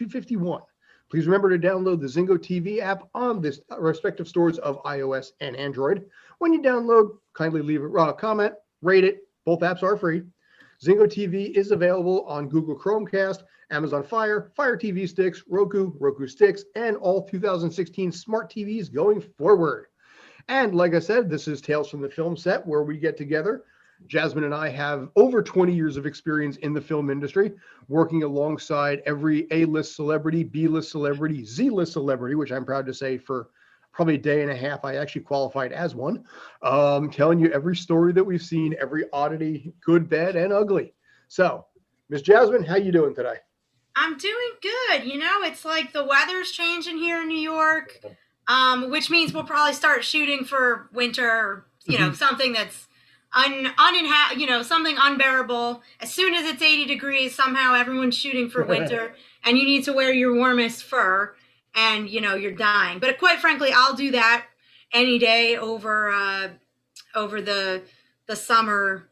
251. Please remember to download the Zingo TV app on the respective stores of iOS and Android. When you download, kindly leave a comment, rate it. Both apps are free. Zingo TV is available on Google Chromecast, Amazon Fire, Fire TV sticks, Roku, Roku sticks, and all 2016 smart TVs going forward. And like I said, this is Tales from the Film Set, where we get together. Jasmine and I have over 20 years of experience in the film industry, working alongside every A-list celebrity, B-list celebrity, Z-list celebrity, which I'm proud to say for probably a day and a half, I actually qualified as one, telling you every story that we've seen, every oddity, good, bad, and ugly. So, Miss Jasmine, how you doing today? I'm doing good. You know, it's like the weather's changing here in New York, which means we'll probably start shooting for winter, something that's something unbearable. As soon as it's 80 degrees, somehow everyone's shooting for winter, and you need to wear your warmest fur, and, you're dying. But quite frankly, I'll do that any day over the summer,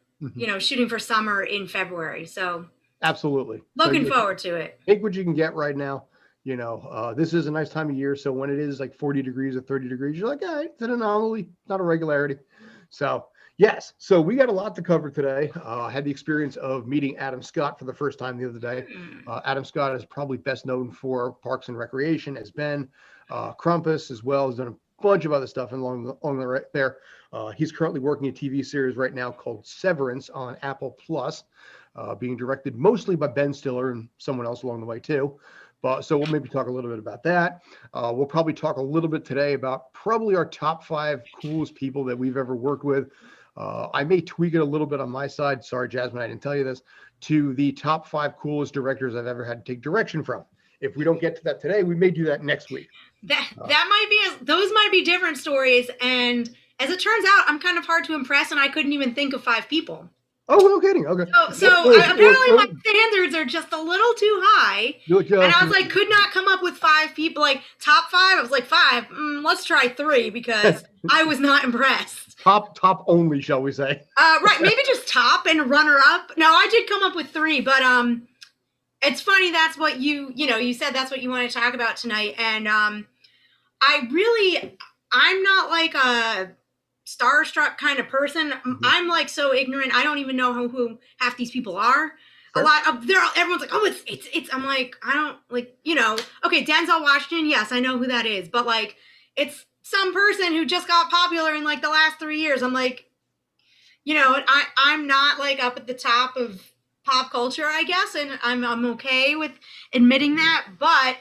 shooting for summer in February. So absolutely. Looking forward to it. Take what you can get right now. This is a nice time of year. So when it is like 40 degrees or 30 degrees, you're like, all right, it's an anomaly, not a regularity. So yes. So we got a lot to cover today. I had the experience of meeting Adam Scott for the first time the other day. Adam Scott is probably best known for Parks and Recreation as Ben, Krampus as well. Has done a bunch of other stuff along the right there. He's currently working a TV series right now called Severance on Apple Plus, being directed mostly by Ben Stiller and someone else along the way too. So we'll maybe talk a little bit about that. We'll probably talk a little bit today about probably our top 5 coolest people that we've ever worked with. I may tweak it a little bit on my side. Sorry, Jasmine, I didn't tell you this. To the top 5 coolest directors I've ever had to take direction from. If we don't get to that today, we may do that next week. Those might be different stories. And as it turns out, I'm kind of hard to impress, and I couldn't even think of 5 people. Oh, no kidding. Okay. Apparently my standards are just a little too high. And I was like, could not come up with 5 people, like top 5. I was like, 5. Let's try 3 because I was not impressed. Top only, shall we say? Right. Maybe just top and runner up. No, I did come up with 3, but it's funny. That's what you said that's what you want to talk about tonight. And I'm not like a starstruck kind of person. I'm like so ignorant. I don't even know who half these people are. Sure. Everyone's like, oh, it's. I'm like, I don't like, okay, Denzel Washington. Yes, I know who that is, but like, it's some person who just got popular in like the last 3 years. I'm like, I'm not like up at the top of pop culture, I guess, and I'm okay with admitting that. But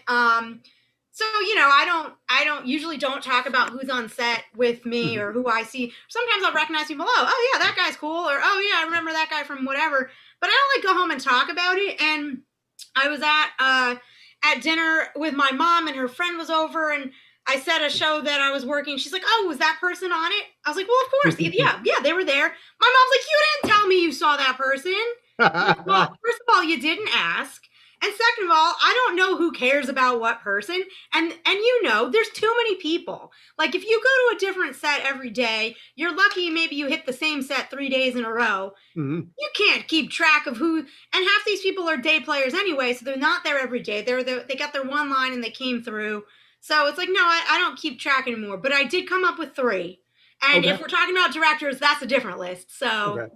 so, I don't usually don't talk about who's on set with me or who I see. Sometimes I'll recognize people. Oh yeah, that guy's cool. Or, oh yeah, I remember that guy from whatever. But I don't like go home and talk about it. And I was at dinner with my mom, and her friend was over, and I said a show that I was working. She's like, oh, was that person on it? I was like, well, of course. Yeah, they were there. My mom's like, you didn't tell me you saw that person. Well, first of all, you didn't ask. And second of all, I don't know who cares about what person. And there's too many people. Like, if you go to a different set every day, you're lucky maybe you hit the same set 3 days in a row. Mm-hmm. You can't keep track of who. And half these people are day players anyway, so they're not there every day. They got their one line and they came through. So it's like, no, I don't keep track anymore. But I did come up with 3. And if we're talking about directors, that's a different list. So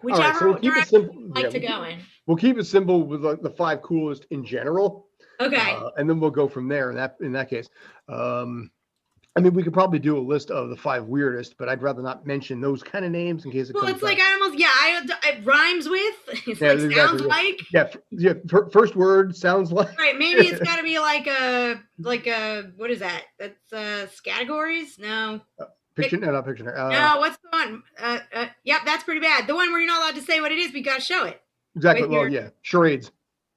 whichever director you'd like to go in. We'll keep it simple with like the 5 coolest in general. Okay. And then we'll go from there in that case. We could probably do a list of the 5 weirdest, but I'd rather not mention those kind of names in case it comes it's like it rhymes with. It's exactly, sounds like. Yeah. First word sounds like. Right. Maybe it's got to be like a what is that? That's categories? No. Pictionary. Not Pictionary. No, what's the one? Yep, that's pretty bad. The one where you're not allowed to say what it is, but you got to show it. Exactly. Well, yeah. Charades.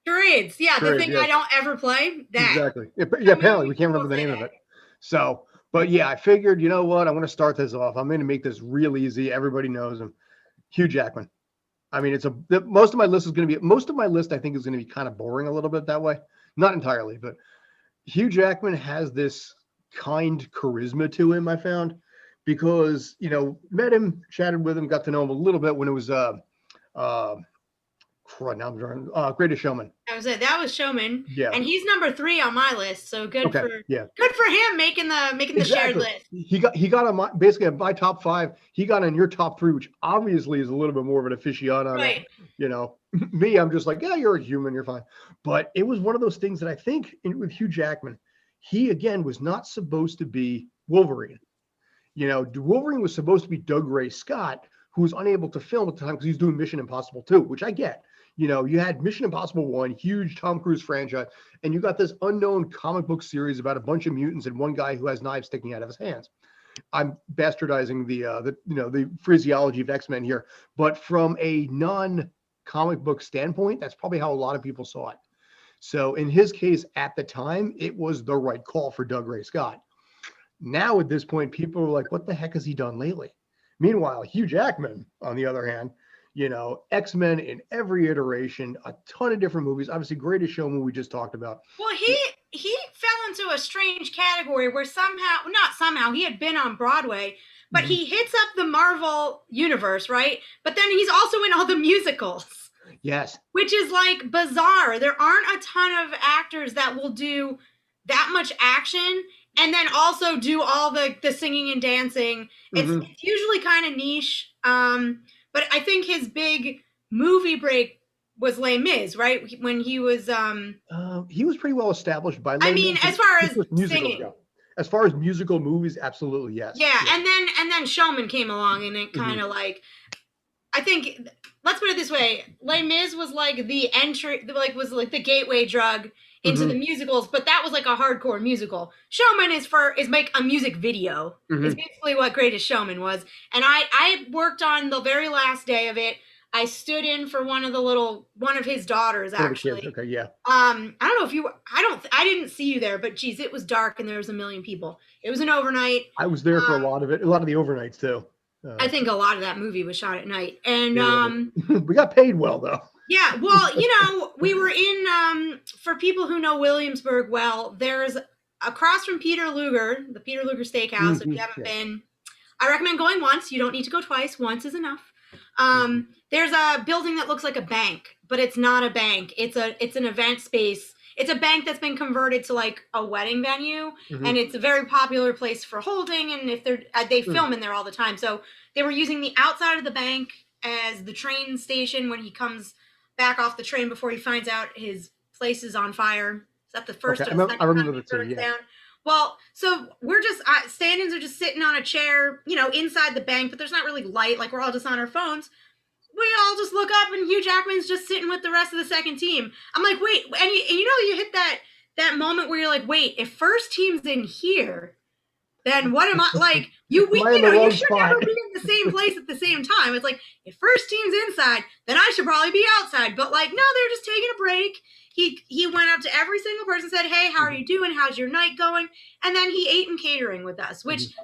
Yeah. The thing I don't ever play. That. Exactly. Yeah. Apparently, we can't remember the name of it. So, but yeah, I figured, you know what? I'm going to start this off. I'm going to make this real easy. Everybody knows him. Hugh Jackman. I mean, most of my list, I think, is going to be kind of boring a little bit that way. Not entirely, but Hugh Jackman has this kind charisma to him, I found, because, met him, chatted with him, got to know him a little bit when it was, Now I'm drawing. Greatest Showman. That was Showman. Yeah. And he's number 3 on my list. So good for him making the shared list. He got on basically my top 5. He got on your top 3, which obviously is a little bit more of an aficionado. Right. You know, me, I'm just like, yeah, you're a human, you're fine. But it was one of those things that I think with Hugh Jackman, he again was not supposed to be Wolverine. You know, Wolverine was supposed to be Doug Ray Scott, who was unable to film at the time because he was doing Mission Impossible 2, which I get. You know, you had Mission Impossible 1, huge Tom Cruise franchise, and you got this unknown comic book series about a bunch of mutants and one guy who has knives sticking out of his hands. I'm bastardizing the phraseology of X-Men here, but from a non-comic book standpoint, that's probably how a lot of people saw it. So in his case, at the time, it was the right call for Doug Ray Scott. Now at this point, people are like, what the heck has he done lately? Meanwhile, Hugh Jackman, on the other hand, you know, X-Men in every iteration, a ton of different movies. Obviously, Greatest Showman we just talked about. Well, he fell into a strange category where not somehow, he had been on Broadway, but he hits up the Marvel universe, right? But then he's also in all the musicals. Yes. Which is like bizarre. There aren't a ton of actors that will do that much action and then also do all the singing and dancing. It's usually kind of niche. But I think his big movie break was Les Mis, right? When he was pretty well established by Les Mis. As far as singing. Go. As far as musical movies, absolutely yes. Yeah, and then Showman came along and it kind of like, I think, let's put it this way, Les Mis was like the entry, was like the gateway drug into the musicals, but that was like a hardcore musical. Showman is make a music video. It's basically what Greatest Showman was. And I worked on the very last day of it. I stood in for one of his daughters, actually. Okay, yeah. I don't know if I didn't see you there, but geez, it was dark and there was a million people. It was an overnight. I was there for a lot of it, a lot of the overnights too. I think a lot of that movie was shot at night. And we got paid well though. Yeah, well, you know, we were in, for people who know Williamsburg well, there's across from Peter Luger, the Peter Luger Steakhouse. If you haven't been, I recommend going once. You don't need to go twice. Once is enough. There's a building that looks like a bank, but it's not a bank. It's an event space. It's a bank that's been converted to like a wedding venue, and it's a very popular place for holding. And if they film in there all the time, so they were using the outside of the bank as the train station when he comes back off the train before he finds out his place is on fire. Is that the first or the second I remember time the two, down? Well, so we're just stand-ins are just sitting on a chair, you know, inside the bank, but there's not really light. Like we're all just on our phones. We all just look up and Hugh Jackman's just sitting with the rest of the second team. I'm like, wait, and you know, you hit that moment where you're like, wait, if first team's in here, then what am I like? You should never be in the same place at the same time. It's like, if first team's inside, then I should probably be outside. But like, no, they're just taking a break. He went up to every single person, said, hey, how are you doing? How's your night going? And then he ate in catering with us, which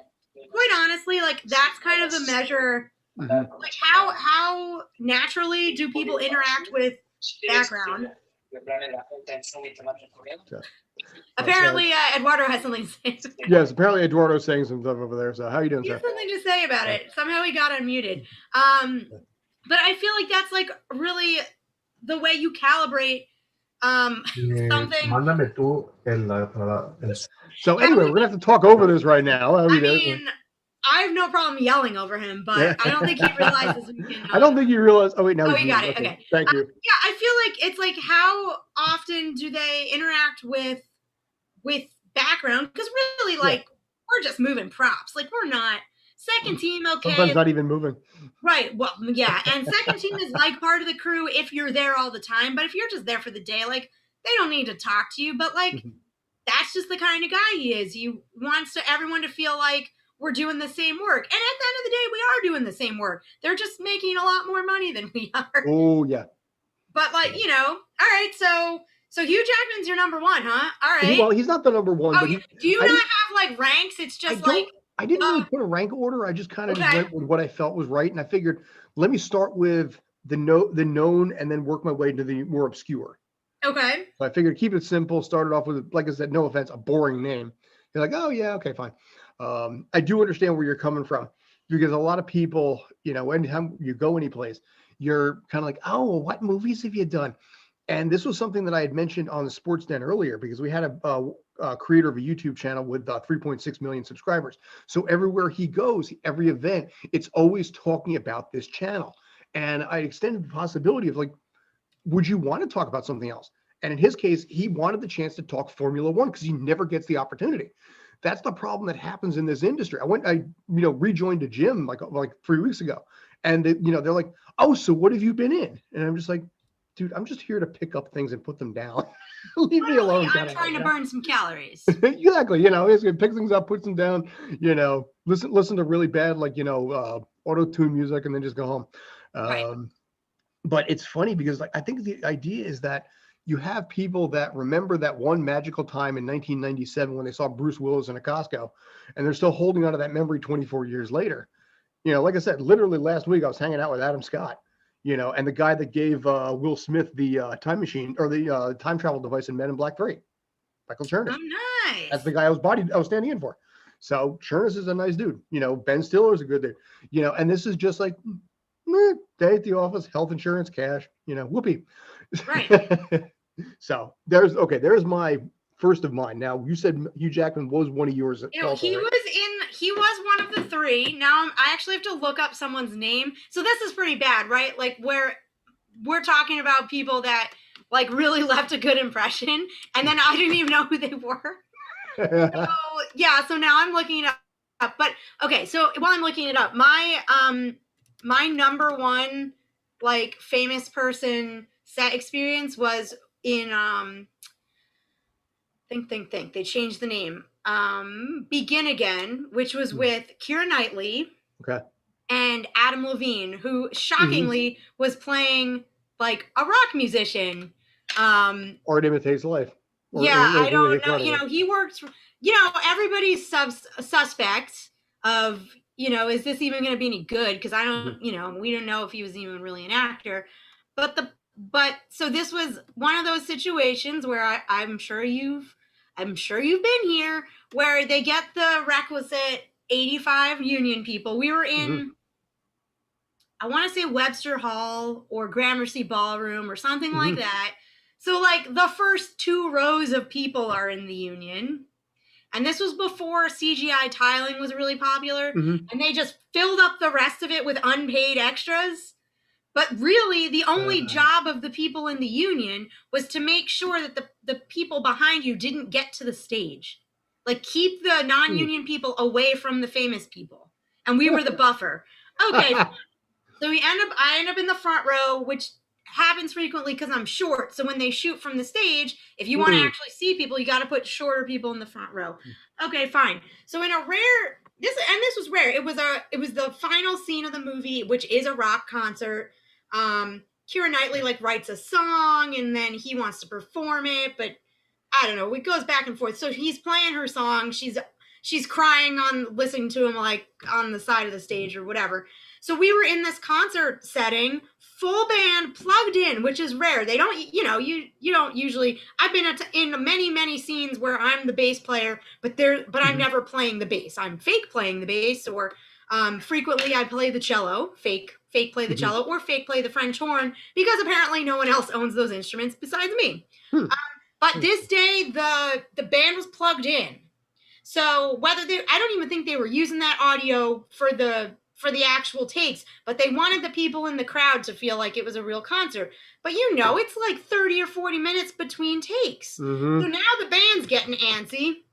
quite honestly, like that's kind of the measure. Like how naturally do people interact with background? Apparently, Eduardo has something to say. Yes, apparently Eduardo's saying some stuff over there. So how you doing, sir? He has something to say about it. Somehow he got unmuted. But I feel like that's like really the way you calibrate something. So anyway, we're gonna have to talk over this right now. I mean, I have no problem yelling over him, but I don't think he realizes we can. I don't think you realize. Oh wait, no. Oh, you got it. Okay. Thank you. Yeah, I feel like it's like how often do they interact with background? Because really, like we're just moving props. Like we're not second team. Okay. Sometimes not even moving. Right. Well, yeah. And second team is like part of the crew if you're there all the time. But if you're just there for the day, like they don't need to talk to you. But like that's just the kind of guy he is. He wants everyone to feel like we're doing the same work. And at the end of the day, we are doing the same work. They're just making a lot more money than we are. Oh, yeah. But like, you know, all right. So Hugh Jackman's your number one, huh? All right. Well, he's not the number one. Oh, but do you not have like ranks? It's just I didn't really put a rank order. I just kind of went with what I felt was right. And I figured, let me start with the known and then work my way to the more obscure. Okay. So I figured keep it simple. Started off with, like I said, no offense, a boring name. You're like, oh yeah, okay, fine. I do understand where you're coming from because a lot of people, you know, anytime you go any place, you're kind of like, oh, well, what movies have you done? And this was something that I had mentioned on the Sports Den earlier, because we had a creator of a YouTube channel with 3.6 million subscribers. So everywhere he goes, every event, it's always talking about this channel. And I extended the possibility of like, would you want to talk about something else? And in his case, he wanted the chance to talk Formula One because he never gets the opportunity. That's the problem that happens in this industry. I rejoined a gym like 3 weeks ago, and they're like, oh, so what have you been in? And I'm just like, dude, I'm just here to pick up things and put them down. Leave me alone. I'm trying to burn some calories. Exactly. He's gonna pick things up, put them down. Listen to really bad auto tune music, and then just go home. Right. But it's funny because I think the idea is that you have people that remember that one magical time in 1997 when they saw Bruce Willis in a Costco, and they're still holding on to that memory 24 years later. Like I said, literally last week I was hanging out with Adam Scott, and the guy that gave Will Smith the time machine or the time travel device in Men in Black 3, Michael Chernus. Oh, nice. That's the guy I was standing in for. So Chernus is a nice dude. Ben Stiller is a good dude. And this is just like, day at the office, health insurance, cash, whoopee. Right. So there's my first of mine. Now you said Hugh Jackman was one of yours. He was one of the three. Now I actually have to look up someone's name. So this is pretty bad, right? Like where we're talking about people that like really left a good impression, and then I didn't even know who they were. So now I'm looking it up. But okay, so while I'm looking it up, my number one like famous person set experience was in think they changed the name, Begin Again, which was with Keira Knightley, okay, and Adam Levine, who shockingly was playing like a rock musician, or it imitates life. I don't know. He works. Everybody's suspect of is this even going to be any good? Because I don't, we don't know if he was even really an actor. But so this was one of those situations where I'm sure you've been here, where they get the requisite 85 union people. We were in, I want to say Webster Hall or Gramercy Ballroom or something like that. So like the first 2 rows of people are in the union. And this was before CGI tiling was really popular. And they just filled up the rest of it with unpaid extras. But really, the only job of the people in the union was to make sure that the people behind you didn't get to the stage. Like, keep the non-union people away from the famous people. And we were the buffer. Okay, so I end up in the front row, which happens frequently because I'm short. So when they shoot from the stage, if you want to actually see people, you got to put shorter people in the front row. Okay, fine. So in a rare... This was rare. It was the final scene of the movie, which is a rock concert. Keira Knightley like writes a song and then he wants to perform it, but I don't know. It goes back and forth. So he's playing her song. She's crying on listening to him like on the side of the stage or whatever. So we were in this concert setting, full band plugged in, which is rare. They don't, you don't usually. I've been in many scenes where I'm the bass player, but I'm never playing the bass. I'm fake playing the bass, or frequently I play the cello, fake play the cello, or fake play the French horn, because apparently no one else owns those instruments besides me. But this day the band was plugged in. So I don't even think they were using that audio for the actual takes, but they wanted the people in the crowd to feel like it was a real concert. But it's like 30 or 40 minutes between takes. So now the band's getting antsy.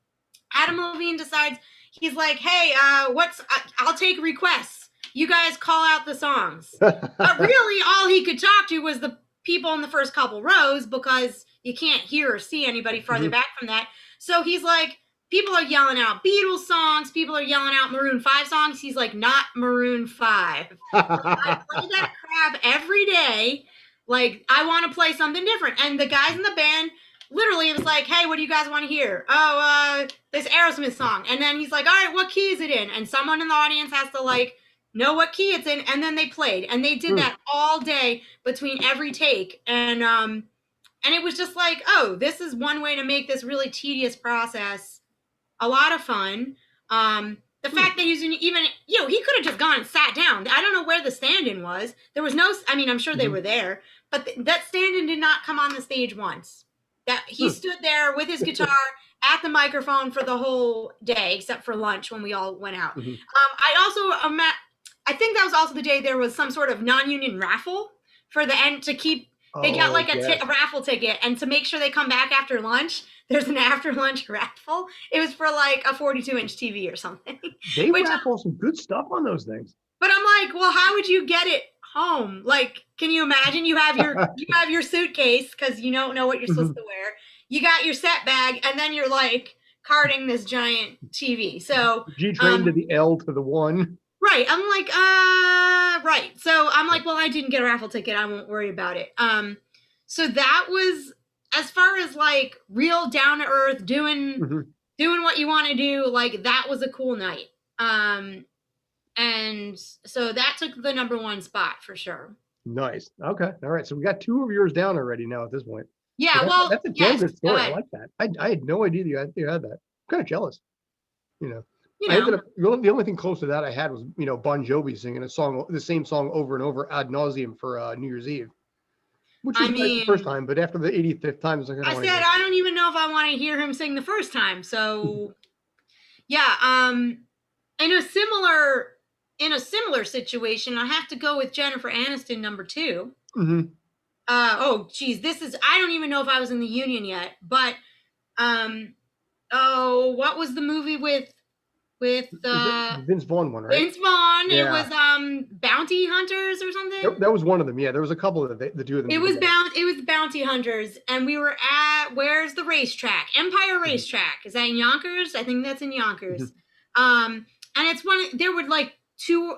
Adam Levine decides, he's like, hey, I'll take requests. You guys call out the songs. But really, all he could talk to was the people in the first couple rows, because you can't hear or see anybody farther back from that. So he's like, people are yelling out Beatles songs. People are yelling out Maroon 5 songs. He's like, not Maroon 5. I play that crap every day. Like, I want to play something different. And the guys in the band, literally, it was like, hey, what do you guys want to hear? Oh, this Aerosmith song. And then he's like, all right, what key is it in? And someone in the audience has to, like, know what key it's in. And then they played. And they did that all day between every take. And it was just like, oh, this is one way to make this really tedious process a lot of fun. The fact that he's even, you know, he could have just gone and sat down. I don't know where the stand-in was. There was no, I mean, I'm sure they were there, but that stand-in did not come on the stage once. That he stood there with his guitar at the microphone for the whole day, except for lunch when we all went out. I think that was also the day there was some sort of non-union raffle for the end to keep. They got like a raffle ticket, and to make sure they come back after lunch, there's an after lunch raffle. It was for like a 42-inch TV or something. They raffle some good stuff on those things. But I'm like, well, how would you get it home? Like, can you imagine you have your suitcase because you don't know what you're supposed to wear. You got your set bag, and then you're like carting this giant TV. So G-train to the L to the 1. Right. I'm like, right. So I'm like, well, I didn't get a raffle ticket. I won't worry about it. So that was, as far as like real down to earth doing what you want to do. Like that was a cool night. And so that took the number 1 spot for sure. Nice. Okay. All right. So we got 2 of yours down already now at this point. Yeah. So that's a damn good story. I like that. I had no idea you had that. I'm kind of jealous. You know. I ended up, the only thing close to that I had was, Bon Jovi singing the same song over and over ad nauseum for New Year's Eve, which was nice the first time, but after the 85th time, it's like, I don't even know if I want to hear him sing the first time. So yeah. In a similar situation, I have to go with Jennifer Aniston, number 2. Oh geez, I don't even know if I was in the union yet, but what was the movie with Vince Vaughn one, right? Vince Vaughn. Yeah. It was Bounty Hunters or something. That was one of them. Yeah, there was a couple of the 2 of them. It was Bounty Hunters, and we were at, where's the racetrack? Empire Racetrack. Is that in Yonkers? I think that's in Yonkers. And it's there were like 200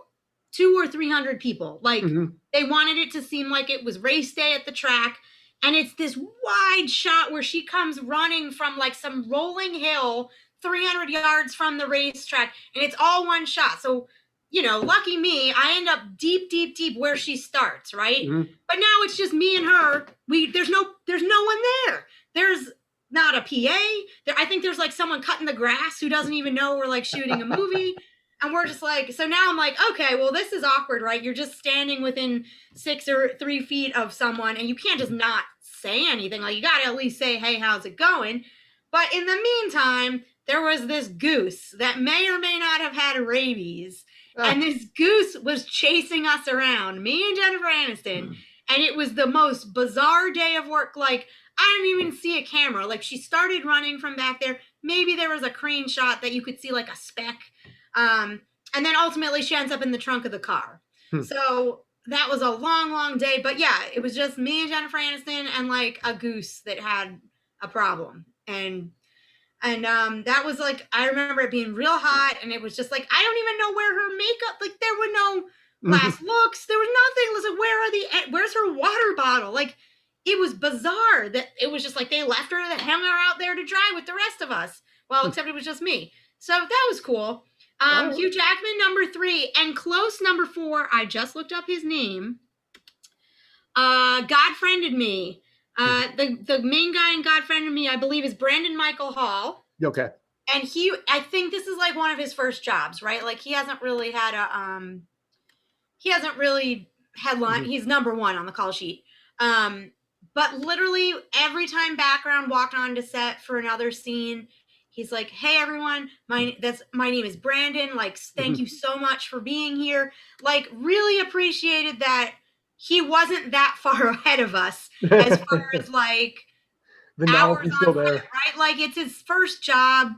or 300 people. Like they wanted it to seem like it was race day at the track. And it's this wide shot where she comes running from like some rolling hill 300 yards from the racetrack, and it's all one shot. So, lucky me, I end up deep where she starts, right? But now it's just me and her. There's no one there. There's not a PA. I think there's like someone cutting the grass who doesn't even know we're like shooting a movie. And we're just like, so now I'm like, okay, well, this is awkward, right? You're just standing within 6 or 3 feet of someone, and you can't just not say anything. Like, you got to at least say, hey, how's it going? But in the meantime, there was this goose that may or may not have had rabies. And this goose was chasing us around, me and Jennifer Aniston. And it was the most bizarre day of work. Like, I didn't even see a camera. Like, she started running from back there. Maybe there was a crane shot that you could see like a speck. And then ultimately she ends up in the trunk of the car. So that was a long day. But yeah, it was just me and Jennifer Aniston and like a goose that had a problem. And that was like, I remember it being real hot, and it was just like, I don't even know where her makeup, like there were no last looks. There was nothing. It was like, where's her water bottle? Like, it was bizarre that it was just like, they left her, hung her out there to dry with the rest of us. Well, except it was just me. So that was cool. Hugh Jackman, number 3, and close number 4. I just looked up his name. God Friended Me. The main guy in God Friended Me, I believe, is Brandon Michael Hall. Okay. And I think this is like one of his first jobs, right? Like he hasn't really had lunch. He's number 1 on the call sheet. But literally every time background walked onto set for another scene, he's like, hey everyone, my name is Brandon. Like, thank you so much for being here. Like, really appreciated that he wasn't that far ahead of us as far as like the novelty's still there, right? Like, it's his first job.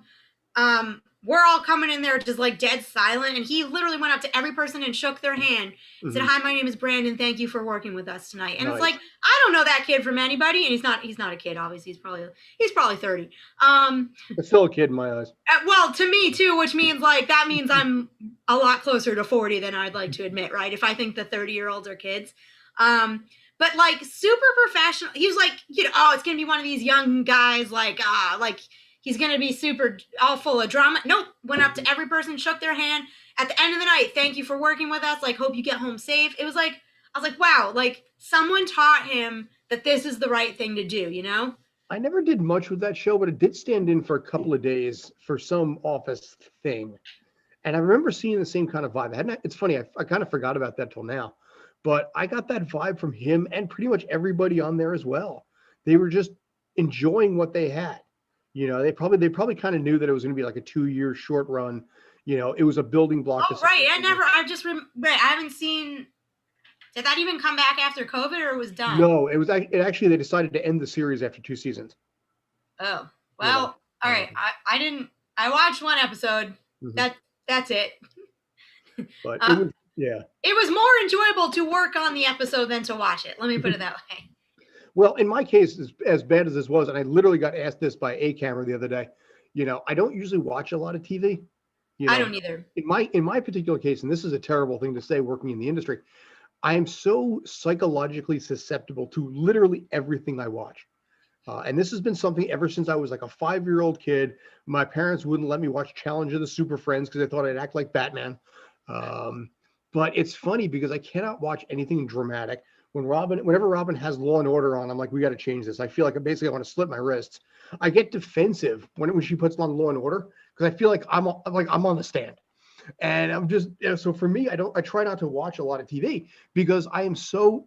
We're all coming in there just like dead silent, and he literally went up to every person and shook their hand, said, hi, my name is Brandon, thank you for working with us tonight. And it's like, I don't know that kid from anybody, and he's not a kid, obviously. He's probably 30. But still a kid in my eyes. Well, to me too, which means like, that means I'm a lot closer to 40 than I'd like to admit, right? If I think the 30-year-olds are kids. But like super professional. He was like, it's gonna be one of these young guys, like he's going to be super all full of drama. Nope. Went up to every person, shook their hand. At the end of the night, thank you for working with us. Like, hope you get home safe. It was like, I was like, wow, like someone taught him that this is the right thing to do, I never did much with that show, but it did stand in for a couple of days for some office thing. And I remember seeing the same kind of vibe. It's funny, I kind of forgot about that till now, but I got that vibe from him and pretty much everybody on there as well. They were just enjoying what they had. They probably kind of knew that it was going to be like a 2 year short run. It was a building block. Oh, right. I haven't seen. Did that even come back after COVID or was done? No, it actually, they decided to end the series after 2 seasons. Oh, well, all right. I watched one episode. Mm-hmm. That's it. But it was more enjoyable to work on the episode than to watch it. Let me put it that way. Well, in my case, as bad as this was, and I literally got asked this by a camera the other day, I don't usually watch a lot of TV. I don't either. In my particular case, and this is a terrible thing to say working in the industry, I am so psychologically susceptible to literally everything I watch. And this has been something ever since I was like a 5-year-old kid. My parents wouldn't let me watch Challenge of the Super Friends because they thought I'd act like Batman. But it's funny because I cannot watch anything dramatic. Whenever Robin has Law and Order on, I'm like, we got to change this. I feel like I want to slit my wrists. I get defensive when she puts on Law and Order because I feel like I'm on the stand. And I'm just, so for me, I try not to watch a lot of TV because I am so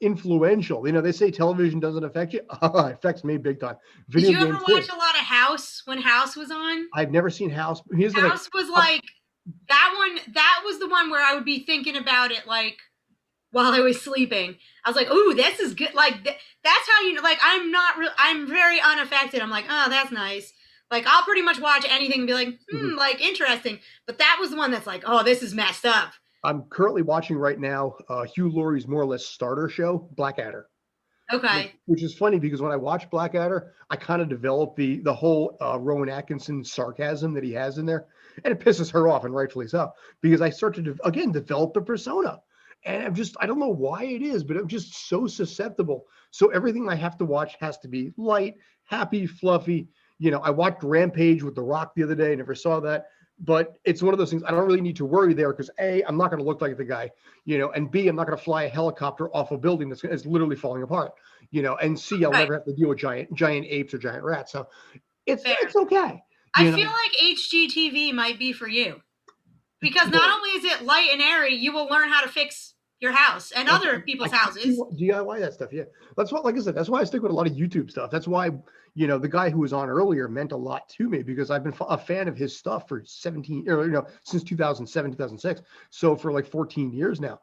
influential. They say television doesn't affect you. It affects me big time. Did you ever watch a lot of House when House was on? I've never seen House. House was like that one. That was the one where I would be thinking about it like while I was sleeping. I was like, "Ooh, this is good." Like that's how like I'm very unaffected. I'm like, "Oh, that's nice." Like I'll pretty much watch anything and be like, like interesting. But that was the one that's like, "Oh, this is messed up." I'm currently watching right now Hugh Laurie's more or less starter show, Blackadder. Okay. Which is funny because when I watch Blackadder, I kind of develop the whole Rowan Atkinson sarcasm that he has in there. And it pisses her off, and rightfully so, because I start to, develop the persona. And I don't know why it is, but I'm just so susceptible. So everything I have to watch has to be light, happy, fluffy. I watched Rampage with The Rock the other day. Never saw that. But it's one of those things I don't really need to worry there because A, I'm not going to look like the guy, and B, I'm not going to fly a helicopter off a building that's literally falling apart, and C, I'll never have to deal with giant apes or giant rats. So it's okay. I feel like HGTV might be for you because not only is it light and airy, you will learn how to fix your house and other people's houses. DIY that stuff. Yeah. That's what, like I said, that's why I stick with a lot of YouTube stuff. That's why, the guy who was on earlier meant a lot to me because I've been a fan of his stuff for since 2007, 2006. So for like 14 years now.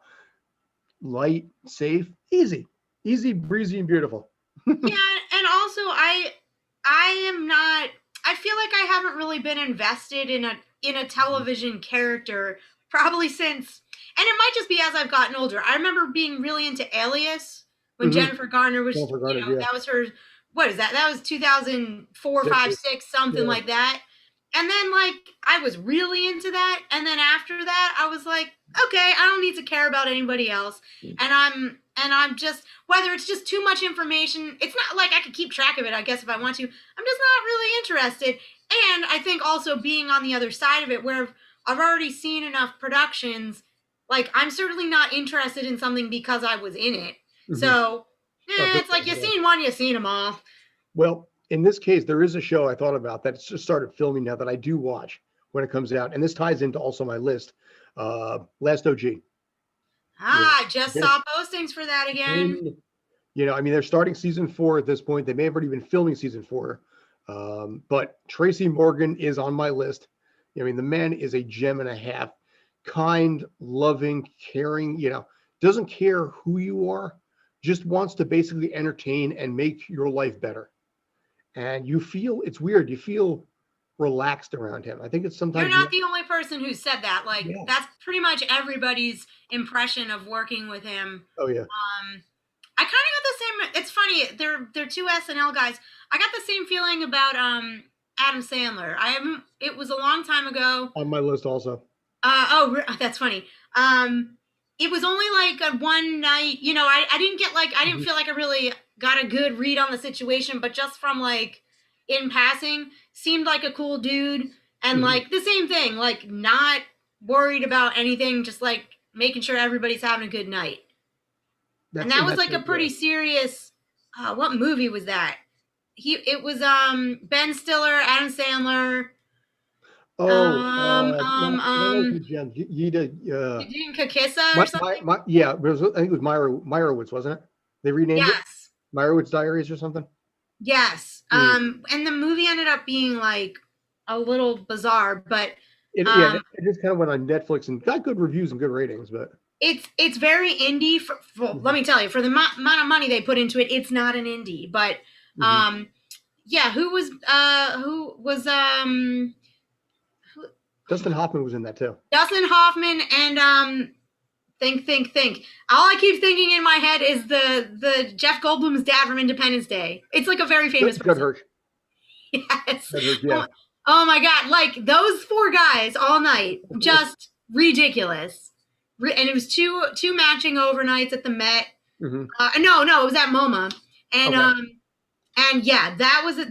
Light, safe, easy, breezy, and beautiful. Yeah. And also I feel like I haven't really been invested in a television character probably since, and it might just be as I've gotten older. I remember being really into Alias when Jennifer Garner was, that was her, what is that? That was 2004, 5, 6, something like that. And then like, I was really into that. And then after that, I was like, okay, I don't need to care about anybody else. And I'm just, whether it's just too much information, it's not like I could keep track of it, I guess, if I want to. I'm just not really interested. And I think also being on the other side of it, where I've already seen enough productions, like I'm certainly not interested in something because I was in it. So it's like you've seen one, you've seen them all. Well, in this case, there is a show I thought about that's just started filming now that I do watch when it comes out. And this ties into also my list. Last OG. I just saw postings for that again. They're starting season 4 at this point. They may have already been filming season 4. But Tracy Morgan is on my list. The man is a gem and a half. Kind, loving, caring, doesn't care who you are, just wants to basically entertain and make your life better. And it's weird. You feel relaxed around him. I think it's sometimes you're not the only person who said that. Like that's pretty much everybody's impression of working with him. Oh yeah. I kind of got the same. It's funny. They're two SNL guys. I got the same feeling about Adam Sandler. It was a long time ago. On my list also. That's funny. It was only like a one night, I didn't feel like I really got a good read on the situation, but just from like in passing, seemed like a cool dude. And like the same thing, like not worried about anything, just like making sure everybody's having a good night. And that was like a pretty serious, what movie was that? It was Ben Stiller, Adam Sandler. Oh, no, I don't know who Jen. Eugene Kakissa or something. Yeah, I think it was Meyerowitz, wasn't it? They renamed it Yes. Meyerowitz Diaries or something. Yes. And the movie ended up being like a little bizarre, but It just kind of went on Netflix and got good reviews and good ratings, but it's very indie. Let me tell you, for the amount of money they put into it, it's not an indie. But yeah, who was Dustin Hoffman was in that too. Dustin Hoffman and think. All I keep thinking in my head is the Jeff Goldblum's dad from Independence Day. It's like a very famous Judd Hirsch. Yes. Judd Hirsch, yeah. Oh my God. Like those four guys all night, just ridiculous. And it was two matching overnights at the Met. No, it was at MoMA. And yeah,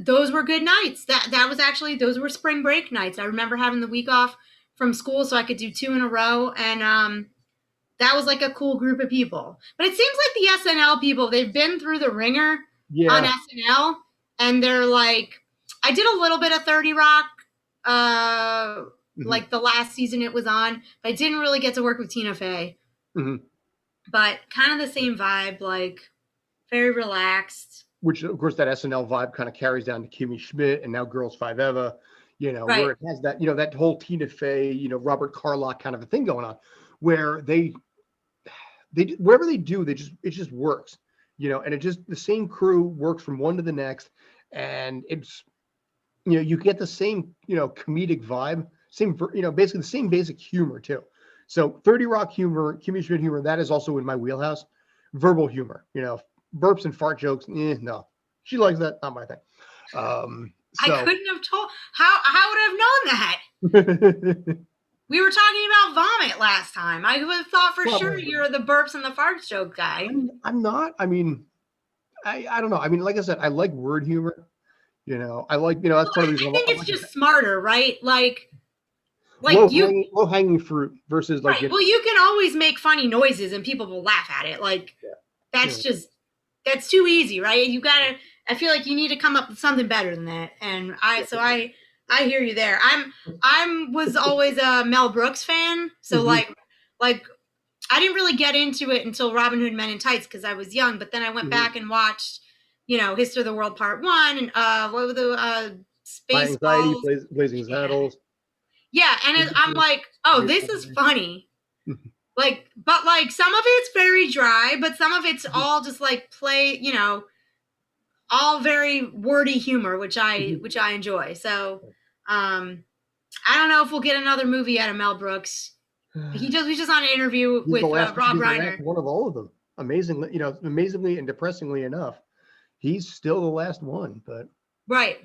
those were good nights. That was actually, those were spring break nights. I remember having the week off from school so I could do 2 in a row. And that was like a cool group of people. But it seems like the SNL people, they've been through the ringer on SNL. And they're like, I did a little bit of 30 Rock, like the last season it was on. But I didn't really get to work with Tina Fey. But kind of the same vibe, like very relaxed. Which, of course, that SNL vibe kind of carries down to Kimmy Schmidt and now Girls Five Eva, where it has that, that whole Tina Fey, Robert Carlock kind of a thing going on, where they wherever they do, it just works, and it just, the same crew works from one to the next, and it's, you get the same, comedic vibe, same, basically the same basic humor too. So 30 Rock humor, Kimmy Schmidt humor, that is also in my wheelhouse. Verbal humor, burps and fart jokes. No, she likes that. Not my thing. I couldn't have told. How would I have known that? We were talking about vomit last time. I would have thought for sure you're the burps and the farts joke guy. I'm not. I mean, I don't know. I mean, like I said, I like word humor. I like, that's part of the reason. I think it's just smarter, right? Like low hanging fruit versus like. Right. Well, you can always make funny noises and people will laugh at it. Like that's too easy, right? I feel like you need to come up with something better than that. And I hear you there. I was always a Mel Brooks fan. So like I didn't really get into it until Robin Hood Men in Tights because I was young. But then I went back and watched, History of the World Part 1 and what were the Spaceballs, Blazing Saddles. Yeah, and I'm like, oh, this is funny. But some of it's very dry, but some of it's all just like play, all very wordy humor, which I enjoy. So, I don't know if we'll get another movie out of Mel Brooks. He's just on an interview with Rob Reiner. One of all of them, amazingly and depressingly enough, he's still the last one. But right.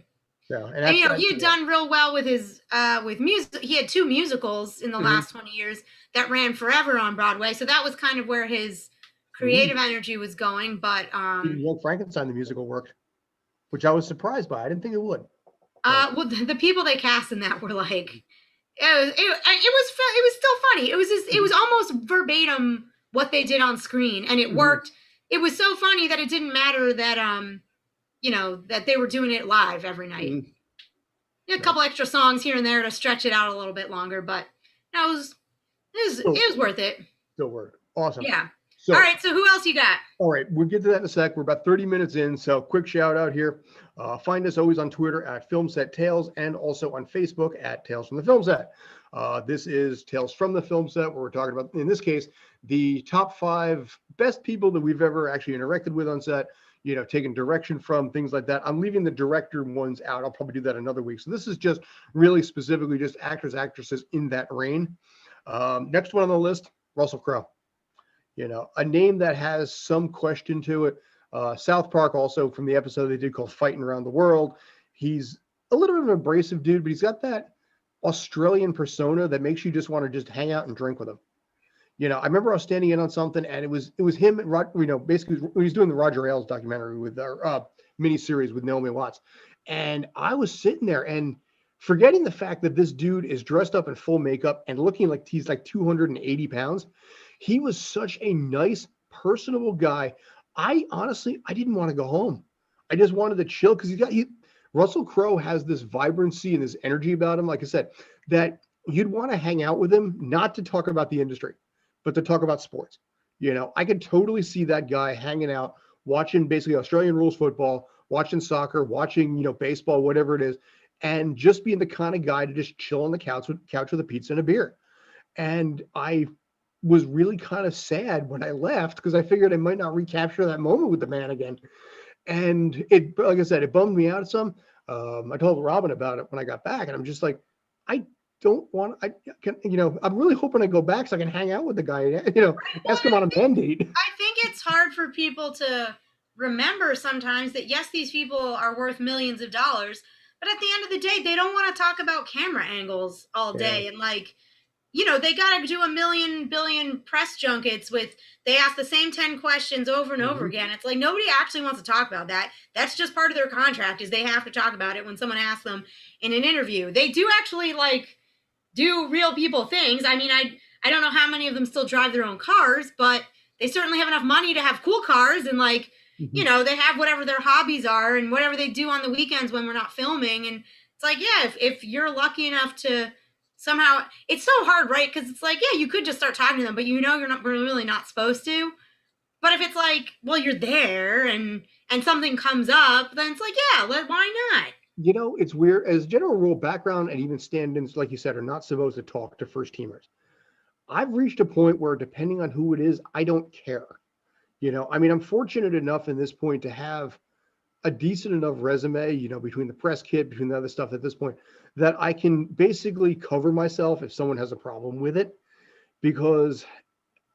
So, and he had done real well with his with music. He had 2 musicals in the last 20 years that ran forever on Broadway. So that was kind of where his creative energy was going. But Young Frankenstein, the musical, worked, which I was surprised by. I didn't think it would. Well, the people they cast in that were like, it was still funny. It was almost verbatim what they did on screen, and it worked. It was so funny that it didn't matter that that they were doing it live every night. A couple extra songs here and there to stretch it out a little bit longer, but it was worth it. Still worked. Awesome. Yeah. So, all right. So who else you got? All right. We'll get to that in a sec. We're about 30 minutes in. So quick shout out here. Find us always on Twitter at Filmset Tales and also on Facebook at Tales from the Film Set. This is Tales from the Film Set, where we're talking about, in this case, the top 5 best people that we've ever actually interacted with on set, taking direction from, things like that. I'm leaving the director ones out. I'll probably do that another week. So this is just really specifically just actors, actresses in that reign. Next one on the list, Russell Crowe. A name that has some question to it. South Park, also from the episode they did called Fighting Around the World. He's a little bit of an abrasive dude, but he's got that Australian persona that makes you just want to just hang out and drink with him. I remember I was standing in on something, and it was him and basically when he's doing the Roger Ailes documentary with our mini series with Naomi Watts, and I was sitting there and forgetting the fact that this dude is dressed up in full makeup and looking like he's like 280 pounds. He was such a nice, personable guy. I didn't want to go home. I just wanted to chill because Russell Crowe has this vibrancy and this energy about him, like I said, that you'd want to hang out with him, not to talk about the industry, but to talk about sports. I could totally see that guy hanging out, watching basically Australian rules football, watching soccer, watching, baseball, whatever it is, and just being the kind of guy to just chill on the couch with a pizza and a beer. And I was really kind of sad when I left because I figured I might not recapture that moment with the man again. And it, like I said, it bummed me out some. I told Robin about it when I got back, and I'm just like, I don't want. I'm really hoping I go back so I can hang out with the guy. Ask him on a mandate. I think it's hard for people to remember sometimes that yes, these people are worth millions of dollars, but at the end of the day, they don't want to talk about camera angles all day and they got to do a million billion press junkets they ask the same 10 questions over and over again. It's like nobody actually wants to talk about that. That's just part of their contract is they have to talk about it when someone asks them in an interview. They do actually do real people things. I mean, I don't know how many of them still drive their own cars, but they certainly have enough money to have cool cars and they have whatever their hobbies are and whatever they do on the weekends when we're not filming. And it's like, yeah, if you're lucky enough to somehow, it's so hard, right? Because it's like, yeah, you could just start talking to them, but you're really not supposed to. But if it's like, well, you're there and something comes up, then it's like, yeah, why not? It's weird. As general rule, background and even stand-ins, like you said, are not supposed to talk to first teamers. I've reached a point where, depending on who it is, I don't care. I'm fortunate enough in this point to have a decent enough resume, between the press kit, between the other stuff at this point, that I can basically cover myself if someone has a problem with it, because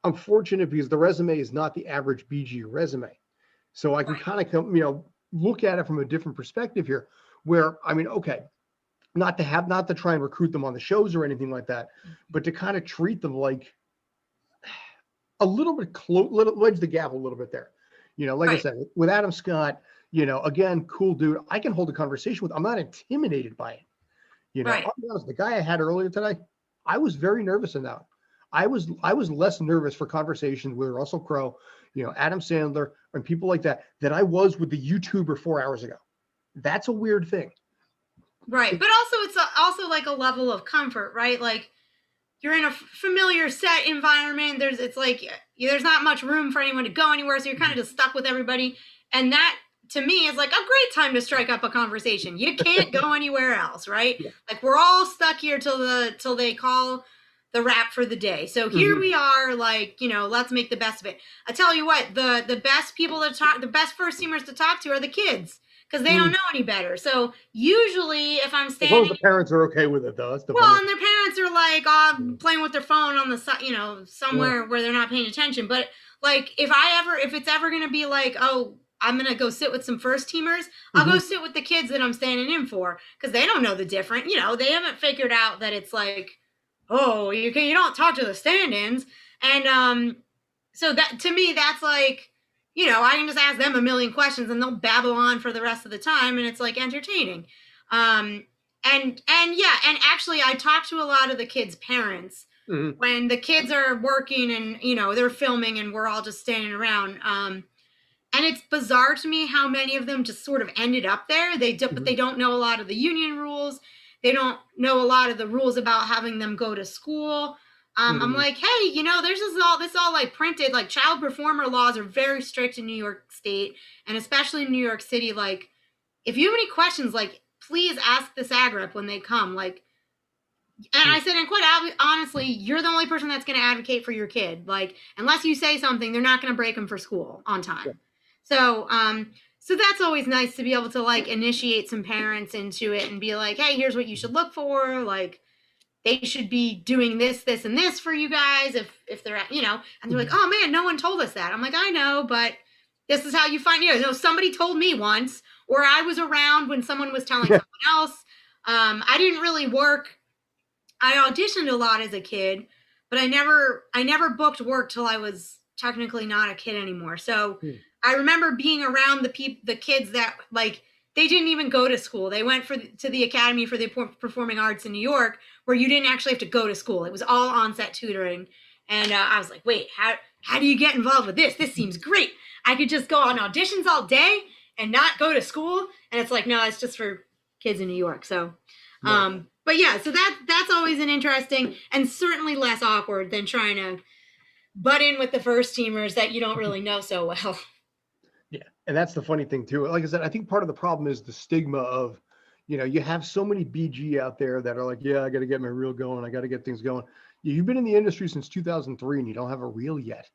I'm fortunate because the resume is not the average BG resume. So I can kind of come, look at it from a different perspective here where, okay, not to try and recruit them on the shows or anything like that, but to kind of treat them like a little bit wedge the gap a little bit there. I said, with Adam Scott, again, cool dude. I can hold a conversation with. I'm not intimidated by it. I'll be honest, the guy I had earlier today, I was very nervous in that. I was less nervous for conversations with Russell Crowe, Adam Sandler, and people like that than I was with the YouTuber 4 hours ago. That's a weird thing. Right. But also it's also like a level of comfort, right? Like you're in a familiar set environment. There's not much room for anyone to go anywhere. So you're kind of just stuck with everybody. And that to me is like a great time to strike up a conversation. You can't go anywhere else, right? Yeah. Like we're all stuck here till they call the wrap for the day. So here we are, let's make the best of it. I tell you what, the best people to talk, the best first teamers to talk to are the kids because they don't know any better. So usually if I'm standing, as long as the parents are okay with it though. That's the and their parents are like playing with their phone on the somewhere where they're not paying attention. But like if it's ever going to be like, oh, I'm going to go sit with some first teamers, I'll go sit with the kids that I'm standing in for because they don't know the difference. They haven't figured out that it's like, oh, you don't talk to the stand-ins. And so that to me, that's like, I can just ask them a million questions and they'll babble on for the rest of the time. And it's like entertaining. And actually I talk to a lot of the kids' parents when the kids are working and, they're filming and we're all just standing around. And it's bizarre to me how many of them just sort of ended up there. But they don't know a lot of the union rules. They don't know a lot of the rules about having them go to school. I'm like, hey, there's this all like printed, like child performer laws are very strict in New York State and especially in New York City. Like if you have any questions, like please ask the SAG rep when they come. Like, and I said, and quite honestly, you're the only person that's going to advocate for your kid. Like, unless you say something, they're not going to break them for school on time. Yeah. So that's always nice to be able to like initiate some parents into it and be like, hey, here's what you should look for. Like they should be doing this, this, and this for you guys if they're, and they're like, oh man, no one told us that. I'm like, I know, but this is how you find, somebody told me once, or I was around when someone was telling someone else. I didn't really work. I auditioned a lot as a kid, but I never booked work till I was technically not a kid anymore. So I remember being around the kids that like they didn't even go to school. They went to the Academy for the Performing Arts in New York, where you didn't actually have to go to school. It was all on-set tutoring, and I was like, wait, how do you get involved with this? This seems great. I could just go on auditions all day and not go to school. And it's like, no, it's just for kids in New York. So, but yeah, so that's always an interesting and certainly less awkward than trying to butt in with the first teamers that you don't really know so well. Yeah, and that's the funny thing too. Like I said, I think part of the problem is the stigma of, you have so many BG out there that are like, yeah, I got to get my reel going. I got to get things going. You've been in the industry since 2003 and you don't have a reel yet.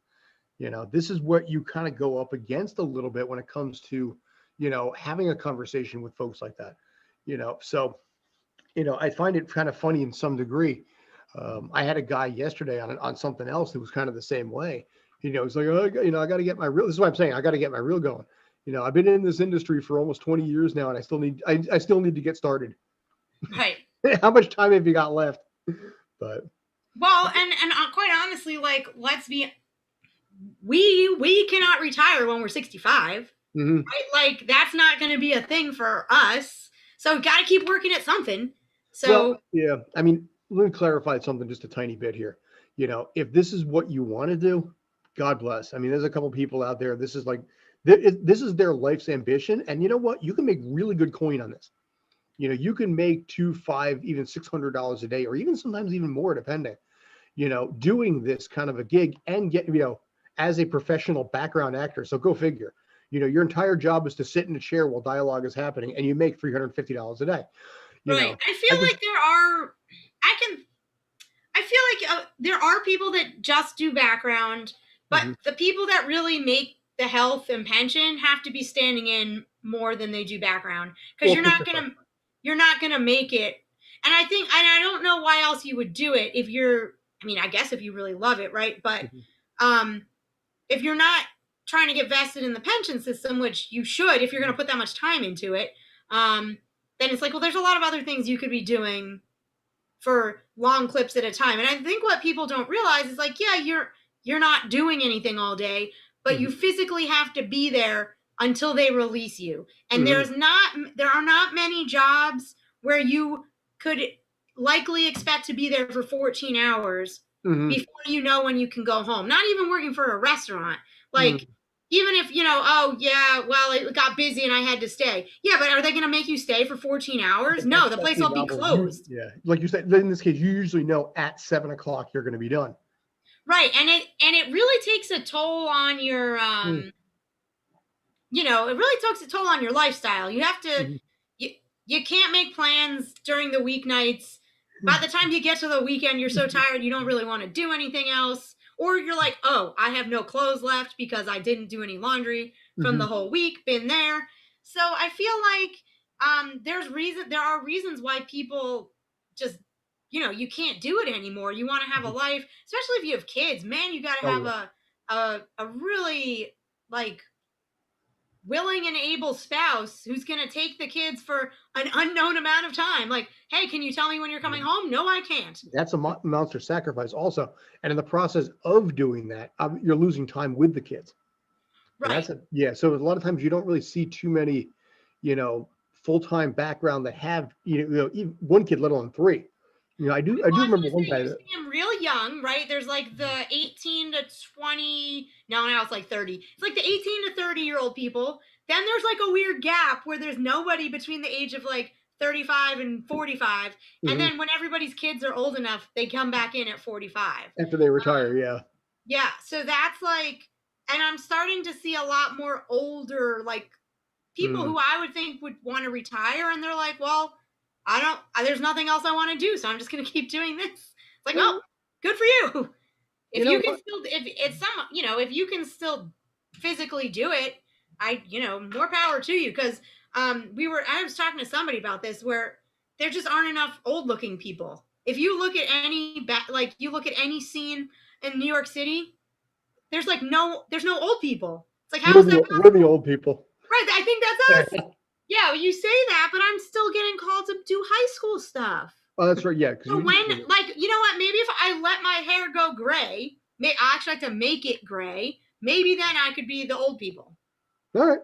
This is what you kind of go up against a little bit when it comes to, having a conversation with folks like that. So, I find it kind of funny in some degree. I had a guy yesterday on something else that was kind of the same way. It's like, oh, I got to get my reel. This is what I'm saying. I got to get my reel going. I've been in this industry for almost 20 years now, and I still need to get started. Right. How much time have you got left? But well, and quite honestly, like, we cannot retire when we're 65. Mm-hmm. Right? Like, that's not going to be a thing for us. So got to keep working at something. So well, yeah, I mean, let me clarify something just a tiny bit here. If this is what you want to do, God bless. I mean, there's a couple people out there. This is their life's ambition, and you know what? You can make really good coin on this. You can make $200, $500, even $600 a day, or even sometimes even more, depending. Doing this kind of a gig and get as a professional background actor. So go figure. Your entire job is to sit in a chair while dialogue is happening, and you make $350 a day. Right. I feel like there are people that just do background, but the people that really make the health and pension have to be standing in more than they do background, because you're not gonna make it. And I don't know why else you would do it if you're. I mean, I guess if you really love it, right? But if you're not trying to get vested in the pension system, which you should, if you're going to put that much time into it, then it's like, well, there's a lot of other things you could be doing for long clips at a time. And I think what people don't realize is like, yeah, you're not doing anything all day, but you physically have to be there until they release you. And there are not many jobs where you could likely expect to be there for 14 hours before you know when you can go home. Not even working for a restaurant. Like, even if, oh, yeah, well, it got busy and I had to stay. Yeah, but are they going to make you stay for 14 hours? No, the place will be closed. Yeah, like you said, in this case, you usually know at 7 o'clock you're going to be done. Right, and it really takes a toll on your, it really takes a toll on your lifestyle. You have to, you can't make plans during the weeknights. By the time you get to the weekend, you're so tired you don't really want to do anything else. Or you're like, oh, I have no clothes left because I didn't do any laundry from the whole week. Been there. So I feel like there are reasons why people just, you can't do it anymore. You want to have a life, especially if you have kids. Man, you got to have a really like willing and able spouse who's going to take the kids for an unknown amount of time. Like, hey, can you tell me when you're coming home? No, I can't. That's a monster sacrifice also. And in the process of doing that, you're losing time with the kids. Right. So a lot of times you don't really see too many, full-time background that have, even one kid, let alone three. I do remember one guy that I'm real young, right? There's like the 18 to 20. Now it's like 30. It's like the 18 to 30-year-old people. Then there's like a weird gap where there's nobody between the age of like 35 and 45. And then when everybody's kids are old enough, they come back in at 45. After they retire, yeah. Yeah. So that's like, and I'm starting to see a lot more older, like people who I would think would want to retire. And they're like, well, there's nothing else I want to do, so I'm just going to keep doing this. It's like, oh, good for you. If you can still physically do it, more power to you. Because I was talking to somebody about this where there just aren't enough old looking people. If you look at any scene in New York City, there's no old people. It's like, how is that possible? We're the old people. Right. I think that's us. Yeah, you say that, but I'm still getting called to do high school stuff. Oh, that's right. Yeah. So you know what? Maybe if I let my hair go gray, I actually like to make it gray. Maybe then I could be the old people. All right.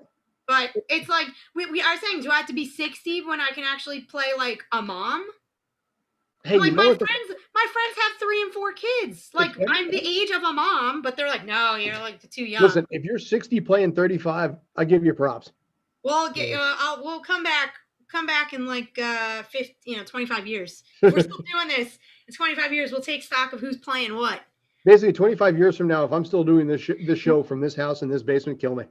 But it's like we are saying, do I have to be 60 when I can actually play like a mom? Hey, like my friends have 3 and 4 kids. Like I'm the age of a mom, but they're like, no, you're like too young. Listen, if you're 60 playing 35, I give you props. We'll come back come back in like 25 years. If we're still doing this in 25 years, we'll take stock of who's playing what. Basically, 25 years from now, if I'm still doing this show from this house in this basement, kill me.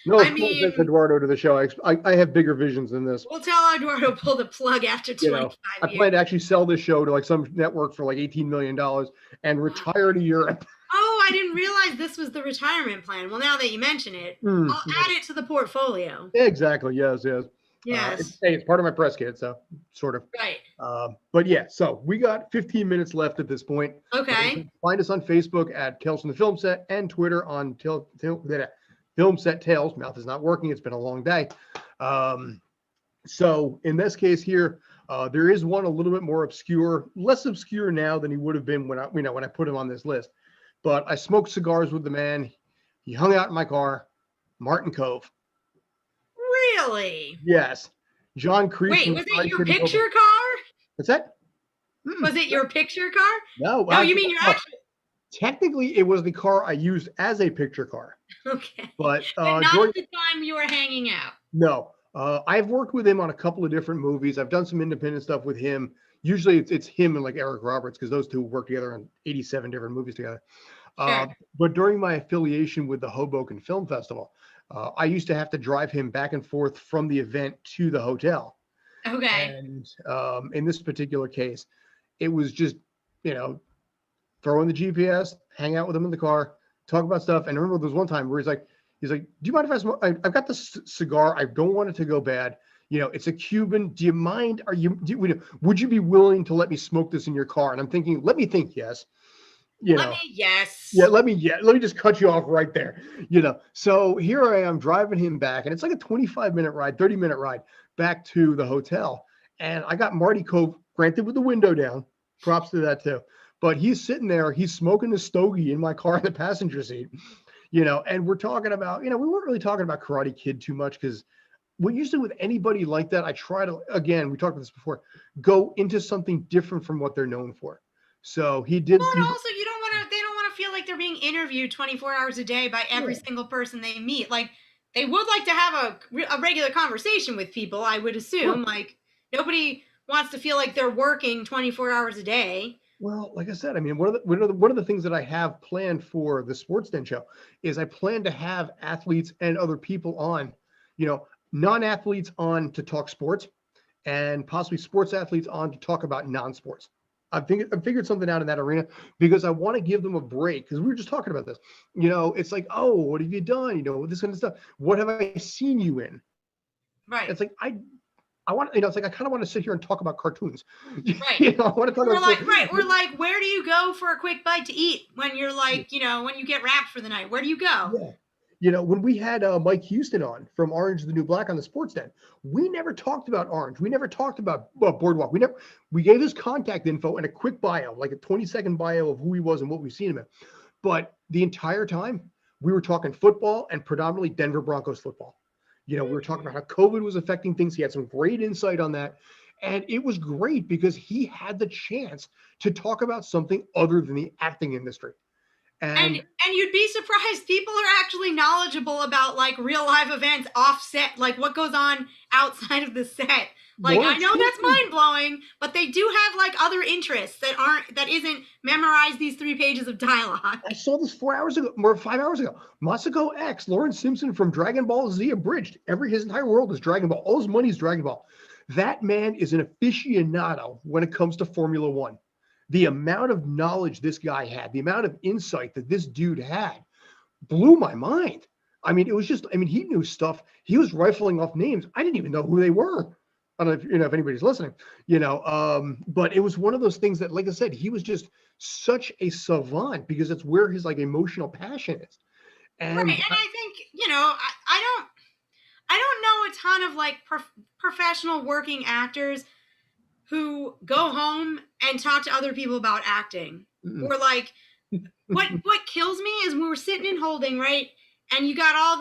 No, I mean, offense, Eduardo, to the show. I have bigger visions than this. We'll tell Eduardo to pull the plug after 25 I plan to actually sell this show to like some network for like $18 million and retire to Europe. Oh, I didn't realize this was the retirement plan. Well, now that you mention it, I'll add it to the portfolio. Exactly. Yes. Yes. It's part of my press kit, so sort of. Right. But yeah, so we got 15 minutes left at this point. Okay. Find us on Facebook at Tales from the Film Set and Twitter on Film Set Tales. Mouth is not working. It's been a long day. So in this case here, there is one a little bit more obscure, less obscure now than he would have been when I put him on this list. But I smoked cigars with the man. He hung out in my car, Martin Cove. Really? Yes. John Creese. Wait, was it your picture car? What's that? Was it your picture car? No, you mean your actual? Technically, it was the car I used as a picture car. Okay. But not at the time you were hanging out. No. I've worked with him on a couple of different movies. I've done some independent stuff with him. Usually it's him and like Eric Roberts, because those two work together on 87 different movies together. Sure. But during my affiliation with the Hoboken Film Festival, I used to have to drive him back and forth from the event to the hotel. Okay. And in this particular case, it was just, throw in the GPS, hang out with him in the car, talk about stuff. And I remember there was one time where he's like, do you mind if I smoke? I've got this cigar. I don't want it to go bad. It's a Cuban. Do you mind? Would you be willing to let me smoke this in your car? And I'm thinking, let me think yes. Yes. Yeah, let me just cut you off right there. So here I am driving him back, and it's like a 25-minute ride, 30-minute ride back to the hotel. And I got Marty Cove, granted with the window down. Props to that too. But he's sitting there, he's smoking a stogie in my car in the passenger seat. And we're talking about, we weren't really talking about Karate Kid too much, because usually with anybody like that, I try to, again, we talked about this before, go into something different from what they're known for. So he did. Well, and also they don't want to feel like they're being interviewed 24 hours a day by every single person they meet. Like, they would like to have a regular conversation with people, I would assume. Sure. Like, nobody wants to feel like they're working 24 hours a day. Well, like I said, I mean, one of the things that I have planned for the Sports Den show is I plan to have athletes and other people on, non-athletes on to talk sports, and possibly sports athletes on to talk about non-sports. I've figured something out in that arena, because I want to give them a break, because we were just talking about this. It's like, oh, what have you done? This kind of stuff. What have I seen you in? Right. It's like, I want, it's like, I kind of want to sit here and talk about cartoons. Right. I want to talk about right. Or like, where do you go for a quick bite to eat when you're like, when you get wrapped for the night? Where do you go? Yeah. When we had Mike Houston on from Orange is the New Black on the Sports Den, we never talked about Orange. We never talked about Boardwalk. We gave his contact info and a quick bio, like a 20-second bio of who he was and what we've seen him in. But the entire time, we were talking football, and predominantly Denver Broncos football. We were talking about how COVID was affecting things. He had some great insight on that. And it was great because he had the chance to talk about something other than the acting industry. And you'd be surprised. People are actually knowledgeable about like real life events offset, like what goes on outside of the set. Like, I know that's mind blowing, but they do have like other interests that isn't memorize these 3 pages of dialogue. I saw this 4 hours ago, or 5 hours ago. Masako X, Lawrence Simpson from Dragon Ball Z Abridged. His entire world is Dragon Ball. All his money is Dragon Ball. That man is an aficionado when it comes to Formula One. The amount of knowledge this guy had, the amount of insight that this dude had, blew my mind. I mean, it was just, he knew stuff. He was rifling off names. I didn't even know who they were. I don't know if anybody's listening, but it was one of those things that, like I said, he was just such a savant, because it's where his like emotional passion is. And, right. And I think, I don't know a ton of like professional working actors who go home and talk to other people about acting. Or like, what kills me is we were sitting in holding, right? And you got all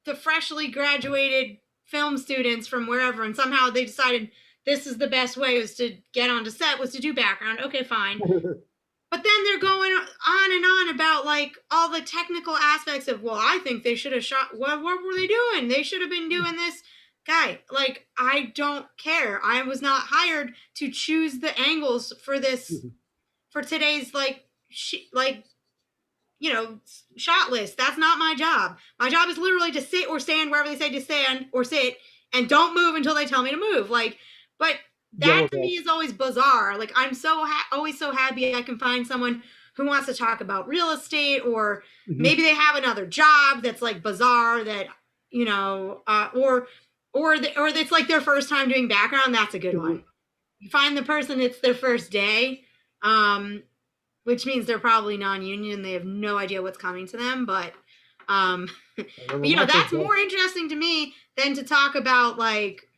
the freshly graduated film students from wherever, and somehow they decided this is the best way was to get onto set, was to do background. Okay, fine. But then they're going on and on about like all the technical aspects of, well, I think they should have shot. What were they doing? They should have been doing this guy, like, I don't care. I was not hired to choose the angles for this, for today's, like, shot list. That's not my job. My job is literally to sit or stand wherever they say to stand or sit, and don't move until they tell me to move. Like, but that to me is always bizarre. Like, I'm always so happy I can find someone who wants to talk about real estate, or maybe they have another job that's like bizarre that, or that's like their first time doing background. That's a good one. You find the person, it's their first day, which means they're probably non-union. They have no idea what's coming to them. But, that's more interesting to me than to talk about, like,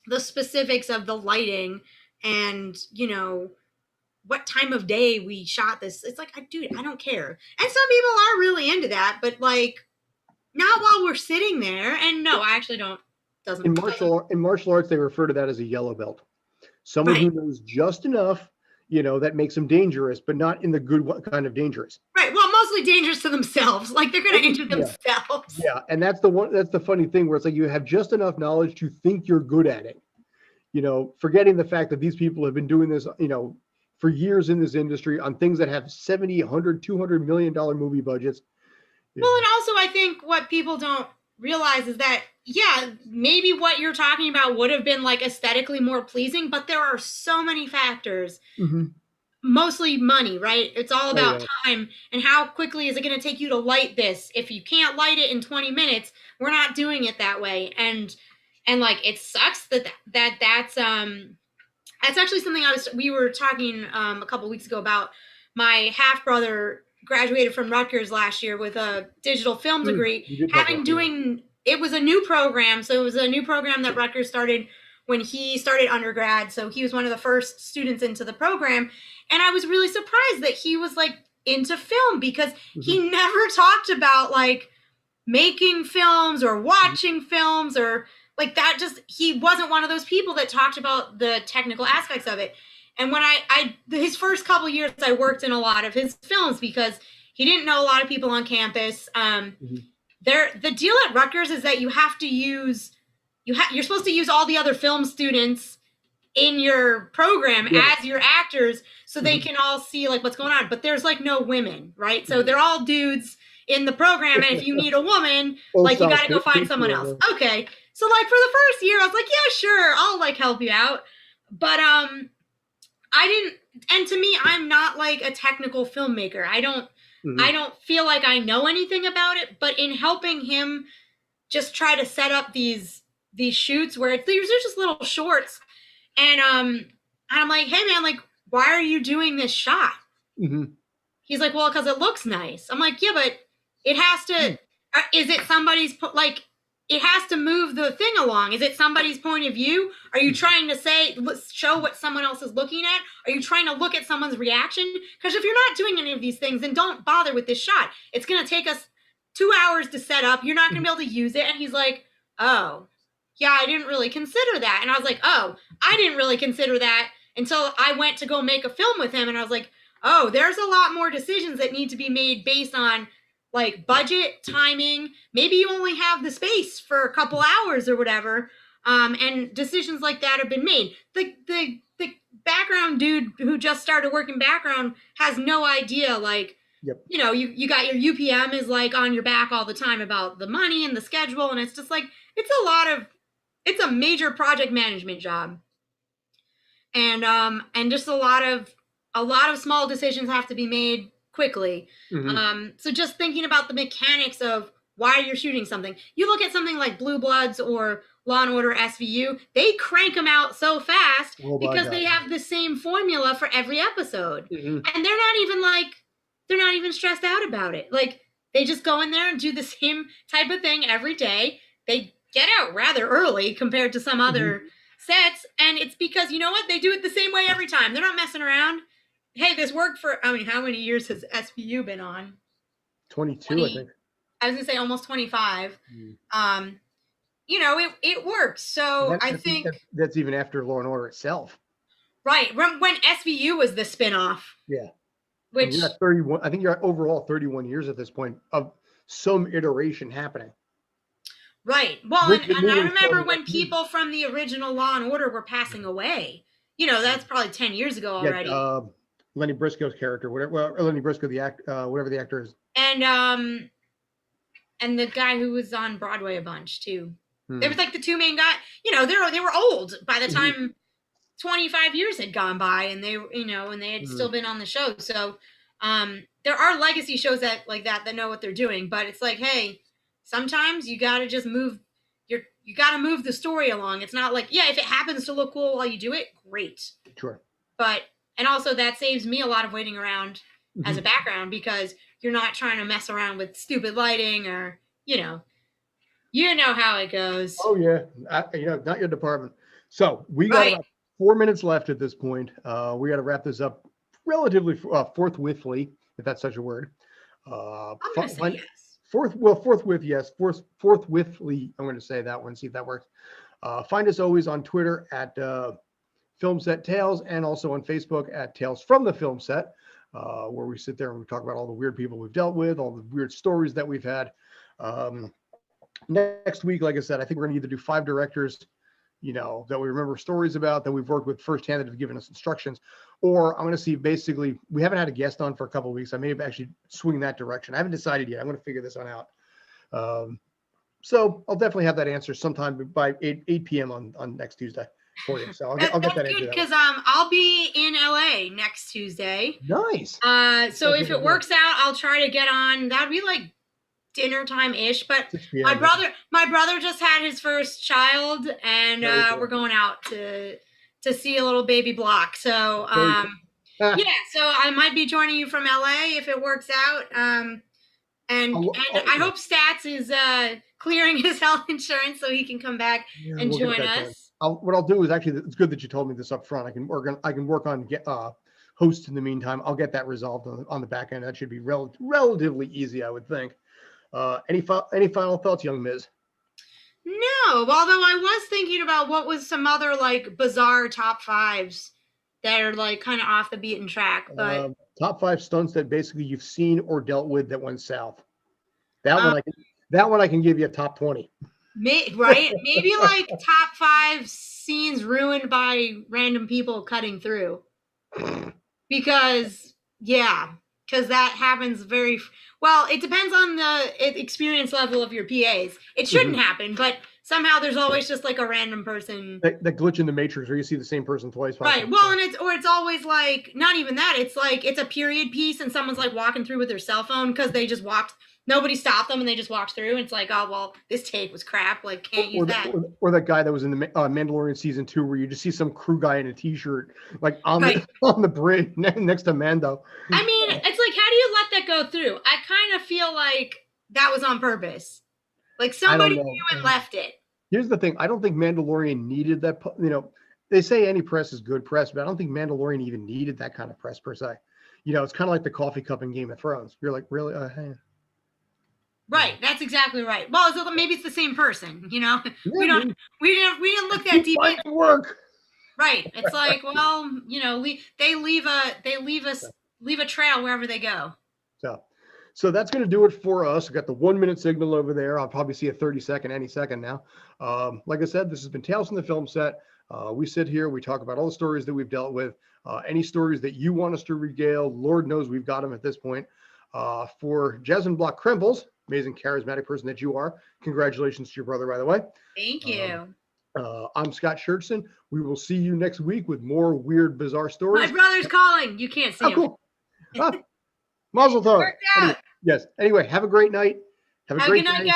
the specifics of the lighting and, what time of day we shot this. It's like, dude, I don't care. And some people are really into that, but, like, not while we're sitting there. And no, I actually don't. In martial arts, they refer to that as a yellow belt. Someone who knows just enough, that makes them dangerous, but not in the good kind of dangerous. Right. Well, mostly dangerous to themselves. Like, they're going to injure themselves. Yeah. And that's the funny thing, where it's like you have just enough knowledge to think you're good at it. Forgetting the fact that these people have been doing this, for years in this industry on things that have 70, 100, $200 million movie budgets. Well, and also I think what people don't realize is that, maybe what you're talking about would have been, like, aesthetically more pleasing, but there are so many factors, mostly money, right? It's all about time and how quickly is it going to take you to light this. If you can't light it in 20 minutes, we're not doing it that way. And like, it sucks that's actually something we were talking a couple weeks ago about. My half brother graduated from Rutgers last year with a digital film degree, it was a new program. So it was a new program that Rutgers started when he started undergrad. So he was one of the first students into the program. And I was really surprised that he was, like, into film, because he never talked about, like, making films or watching films or like that. Just, he wasn't one of those people that talked about the technical aspects of it. And when his first couple years, I worked in a lot of his films because he didn't know a lot of people on campus. The deal at Rutgers is that you have to use, you're supposed to use all the other film students in your program as your actors, so they can all see, like, what's going on. But there's, like, no women, right? So they're all dudes in the program, and if you need a woman, like, you got to go find someone else. Okay. So, like, for the first year, I was like, yeah, sure, I'll, like, help you out. But I didn't, and to me, I'm not, like, a technical filmmaker. I don't feel like I know anything about it, but in helping him just try to set up these shoots where they're just little shorts, and I'm like, hey man, like, why are you doing this shot? He's like, well, because it looks nice. I'm like, yeah, but it has to, is it somebody's, like, it has to move the thing along. Is it somebody's point of view? Are you trying to show what someone else is looking at? Are you trying to look at someone's reaction? Because if you're not doing any of these things, then don't bother with this shot. It's going to take us 2 hours to set up. You're not going to be able to use it. And he's like, oh, yeah, I didn't really consider that. And I was like, oh, I didn't really consider that until I went to go make a film with him. And I was like, oh, there's a lot more decisions that need to be made based on, like, budget, timing. Maybe you only have the space for a couple hours or whatever. And decisions like that have been made. The background dude who just started working background has no idea, like, you know, you got your UPM is, like, on your back all the time about the money and the schedule. And it's just like, it's a major project management job. And just a lot of small decisions have to be made quickly. So just thinking about the mechanics of why you're shooting something. You look at something like Blue Bloods or Law and Order SVU, they crank them out so fast because they have the same formula for every episode. And they're not even stressed out about it. Like, they just go in there and do the same type of thing every day. They get out rather early compared to some other sets. And it's because, you know what? They do it the same way every time. They're not messing around. Hey, this worked for, I mean, how many years has SVU been on? 22, I think. I was going to say almost 25. You know, it works. So I think that's even after Law and Order itself. Right. When SVU was the spinoff. Yeah. Which, you're at 31, I think you're at overall 31 years at this point of some iteration happening. Right. Well, The and new I one's remember coming when next week. people from the original Law and Order were passing away. You know, that's probably 10 years ago already. Yeah, Lenny Briscoe's character, whatever. Well, Lenny Briscoe, whatever the actor is, And the guy who was on Broadway a bunch too. There was like the two main guys. You know, they were old by the time 25 years had gone by, and they had still been on the show. So there are legacy shows that know what they're doing, but it's like, hey, sometimes you got to just move you got to move the story along. It's not like, yeah, if it happens to look cool while you do it, great. Sure. But and also that saves me a lot of waiting around as a background, because you're not trying to mess around with stupid lighting, or you know how it goes. Oh yeah, not your department. So we got about 4 minutes left at this point. We got to wrap this up relatively forthwithly, if that's such a word. I'm gonna say yes. Forthwithly. I'm going to say that one. See if that works. Find us always on Twitter at Film Set Tales, and also on Facebook at Tales from the Film Set, where we sit there and we talk about all the weird people we've dealt with, all the weird stories that we've had. Next week, like I said, I think we're going to either do 5 directors, that we remember stories about, that we've worked with firsthand, that have given us instructions, or I'm going to see, basically, we haven't had a guest on for a couple of weeks. I may have actually swing that direction. I haven't decided yet. I'm going to figure this one out. So I'll definitely have that answer sometime by 8 p.m. on next Tuesday for you. So I'll get that answer. Because I'll be in LA next Tuesday. Nice. So if it works out, I'll try to get on. That'd be like dinner time ish. But my brother just had his first child, and cool. We're going out to see a little baby Bloch. So yeah, so I might be joining you from LA if it works out. And I hope Stats is clearing his health insurance so he can come back and join us. What I'll do is, actually, it's good that you told me this up front. I can work on hosts in the meantime. I'll get that resolved on the back end. That should be relatively easy, I would think. Any final thoughts, young Ms.? No, although I was thinking about what was some other like bizarre top 5s that are like kind of off the beaten track. But top 5 stunts that basically you've seen or dealt with that went south. That one I can give you a top 20. Right? Maybe like top 5 scenes ruined by random people cutting through. Because that happens very well. It depends on the experience level of your PAs. It shouldn't happen, but somehow there's always just like a random person. That glitch in the matrix where you see the same person twice. Right. Well, and it's always like, not even that. It's like, it's a period piece and someone's like walking through with their cell phone because they just walked. Nobody stopped them and they just walked through. And it's like, oh, well, this take was crap. Like, can't use that. Or that guy that was in the Mandalorian season 2 where you just see some crew guy in a t-shirt, like on the bridge next to Mando. I mean, it's like, how do you let that go through? I kind of feel like that was on purpose. Like somebody knew and left it. Here's the thing. I don't think Mandalorian needed that. They say any press is good press, but I don't think Mandalorian even needed that kind of press per se. It's kind of like the coffee cup in Game of Thrones. You're like, really? Hey. Right, that's exactly right. Well, so maybe it's the same person. We didn't look that deep into work. Right. It's like, well, they leave a trail wherever they go. So that's going to do it for us. We've got the 1 minute signal over there. I'll probably see a 30-second any second now. Like I said, this has been Tales from the Film Set. We sit here, we talk about all the stories that we've dealt with. Any stories that you want us to regale, Lord knows we've got them at this point. For Jasmine Bloch-Krempels, amazing charismatic person that you are, congratulations to your brother, by the way. Thank you. I'm Scott Churchson. We will see you next week with more weird, bizarre stories. My brother's calling. You can't see him. Cool. Mazel tov. Worked out. Yes. Anyway, have a great night. Have a great night, day. guys.